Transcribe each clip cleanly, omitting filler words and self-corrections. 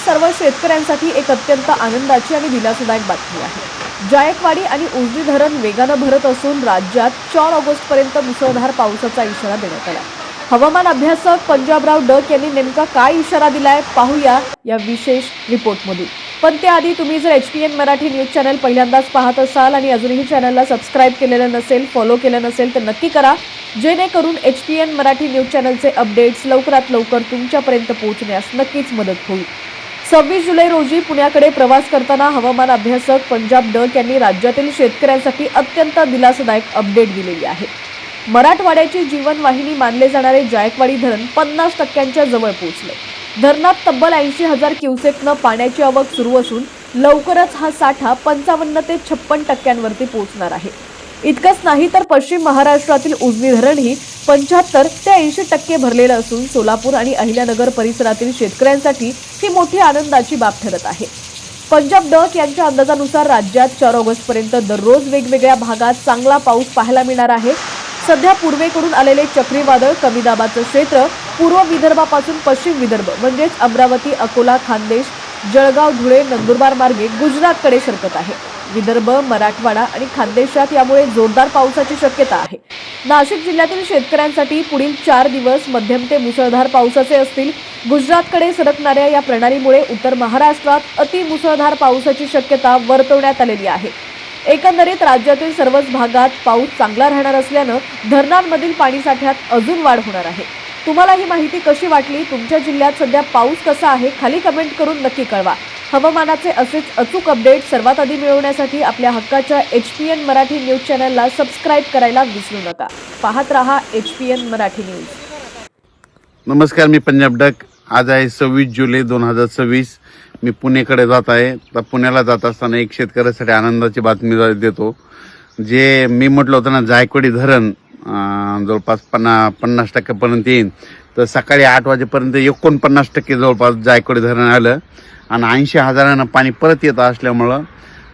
सर्व शेतकऱ्यांसाठी एक अत्यंत आनंदाची आणि दिलासादायक बातमी आहे। जायकवाडी आणि उजनी धरण वेगाने भरत असून राज्यात 4 ऑगस्टपर्यंत मुसळधार पावसाचा इशारा देण्यात आला। हवामान अभ्यासक पंजाबराव डक यांनी नेमका काय इशारा दिलाय पाहूया या विशेष रिपोर्टमध्ये। पण त्याआधी तुम्ही जर HPN मराठी न्यूज चॅनल पहिल्यांदाच पाहत असाल आणि अजूनही चॅनलला सबस्क्राइब केलेलं नसेल, फॉलो केलं नसेल तर नक्की करा, जेणेकरून HPN मराठी न्यूज चॅनलचे अपडेट्स लवकरात लवकर तुमच्यापर्यंत पोहोचण्यास नक्कीच मदत होईल। 26 जुलै रोजी पुण्याकडे प्रवास करताना हवामान अभ्यासक पंजाब डक यांनी राज्यातील शेतकऱ्यांसाठी अत्यंत दिलासादायक अपडेट दिलेली आहे। मराठवाड्याची जीवनवाहिनी मानले जाणारे जायकवाडी धरण 50% जवळ पोहोचले। धरणात तब्बल 80,000 क्युसेकनं पाण्याची आवक सुरू असून लवकरच हा साठा 55 ते 56% पोहोचणार आहे। इतकंच नाही तर पश्चिम महाराष्ट्रातील उजनी धरणही 75 ते 80% भरलेलं असून सोलापूर आणि अहिल्यानगर परिसरातील शेतकऱ्यांसाठी ही मोठी आनंदाची बाब ठरत आहे। पंजाब डक यांच्या अंदाजानुसार राज्यात 4 ऑगस्टपर्यंत दररोज वेगवेगळ्या भागात चांगला पाऊस पाहायला मिळणार आहे। सध्या पूर्वेकडून आलेले चक्रीवादळ कमी दाबाचं क्षेत्र पूर्व विदर्भापासून पश्चिम विदर्भ म्हणजेच अमरावती, अकोला, खानदेश, जळगाव, धुळे, नंदुरबार मार्गे गुजरातकडे सरकत आहे। विदर्भ, मराठवाडा आणि खानदेशात यामुळे जोरदार पावसाची शक्यता आहे। नाशिक जिल्ह्यातील शेतकऱ्यांसाठी पुढील 4 दिवस मध्यम ते मुसळधार पावसाचे असतील। गुजरातकडे सरकणाऱ्या या प्रणालीमुळे उत्तर महाराष्ट्रात अतिमुसळधार पावसाची शक्यता वर्तवण्यात आलेली आहे। एकंदरीत राज्यातील सर्वच भागात पाऊस चांगला राहणार असल्यानं धरणांमधील पाणीसाठ्यात अजून वाढ होणार आहे। तुम्हाला ही माहिती कशी वाटली? तुमच्या जिल्ह्यात सध्या पाऊस कसा आहे? खाली कमेंट करून नक्की कळवा। हवामानाचे असेच अचूक अपडेट सर्वात आधी मिळवण्यासाठी आपल्या हक्काच्या HPN मराठी न्यूज चॅनलला सबस्क्राइब करायला विसरू नका। पाहत रहा HPN मराठी न्यूज। नमस्कार, मी पंजाब डक। आज आहे 26 जुलै 2026। मी पुणेकडे जात आहे। तर पुण्याला जात असताना एक शेतकऱ्यासाठी आनंदाची बातमी देतो। जे मी म्हटलं होतं ना, जायकवाडी धरण जवळपास 50% पर्यंत येईल, तर सकाळी 8 वाजेपर्यंत 49% जवळपास जायकवाडी धरण आलं आणि 80,000 पाणी परत येत असल्यामुळं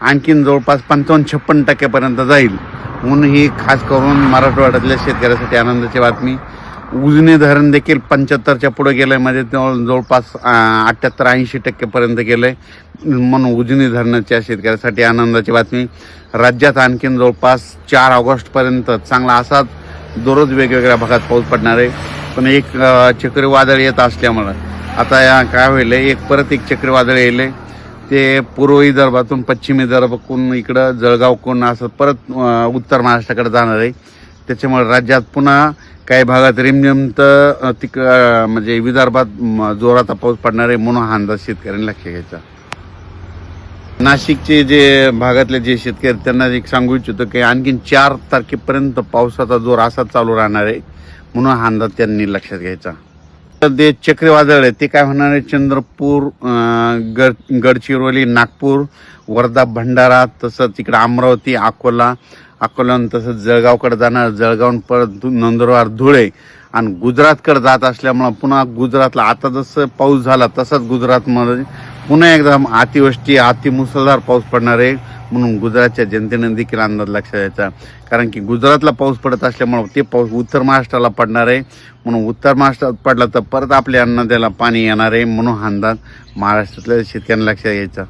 आणखीन जवळपास 55-56% पर्यंत जाईल। म्हणून ही खास करून मराठवाड्यातल्या शेतकऱ्यासाठी आनंदाची बातमी। उजनी धरण देखील 75च्या पुढे गेलंय, म्हणजे जवळपास 78-80% पर्यंत गेलंय। म्हणून उजनी धरणाच्या शेतकऱ्यासाठी आनंदाची बातमी। राज्यात आणखीन जवळपास 4 ऑगस्टपर्यंत चांगला असाच दररोज वेगवेगळ्या भागात पाऊस पडणार आहे। पण एक चक्रीवादळ येत असल्यामुळं आता या काय होईल, परत एक चक्रीवादळ येईल। ते पूर्व विदर्भातून पश्चिम विदर्भाकडून इकडं जळगावकडून असं परत उत्तर महाराष्ट्राकडे जाणार आहे। त्याच्यामुळे राज्यात पुन्हा काही भागात रिमझिम तर म्हणजे विदर्भात जोराचा पाऊस पडणार आहे। म्हणून हा अंदाज शेतकऱ्यांनी लक्ष घ्यायचा। नाशिकचे जे भागातले जे शेतकरी त्यांना एक सांगू इच्छितो की आणखीन 4 तारखेपर्यंत पावसाचा जोर असा चालू राहणार आहे। म्हणून हा अंदाज त्यांनी लक्षात घ्यायचा। तर ते चक्रीवादळ आहे ते काय होणार आहे, चंद्रपूर, गडचिरोली, नागपूर, वर्धा, भंडारा, तसंच इकडे अमरावती, अकोला तसंच जळगावकडे जाणार। जळगावून परत नंदुरबार, धुळे आणि गुजरातकडे जात असल्यामुळं पुन्हा गुजरातला आता जसं पाऊस झाला तसंच गुजरातमध्ये पुन्हा एकदा अतिवृष्टी, अतिमुसळधार पाऊस पडणार आहे। म्हणून गुजरातच्या जनतेने देखील अंदाज लक्षात द्यायचा, कारण की गुजरातला पाऊस पडत असल्यामुळं ते पाऊस उत्तर महाराष्ट्राला पडणार आहे। म्हणून उत्तर महाराष्ट्रात पडला तर परत आपल्या नद्याला पाणी येणार आहे। म्हणून हा अंदाज महाराष्ट्रातल्या शेतकऱ्यांना लक्षात घ्यायचा।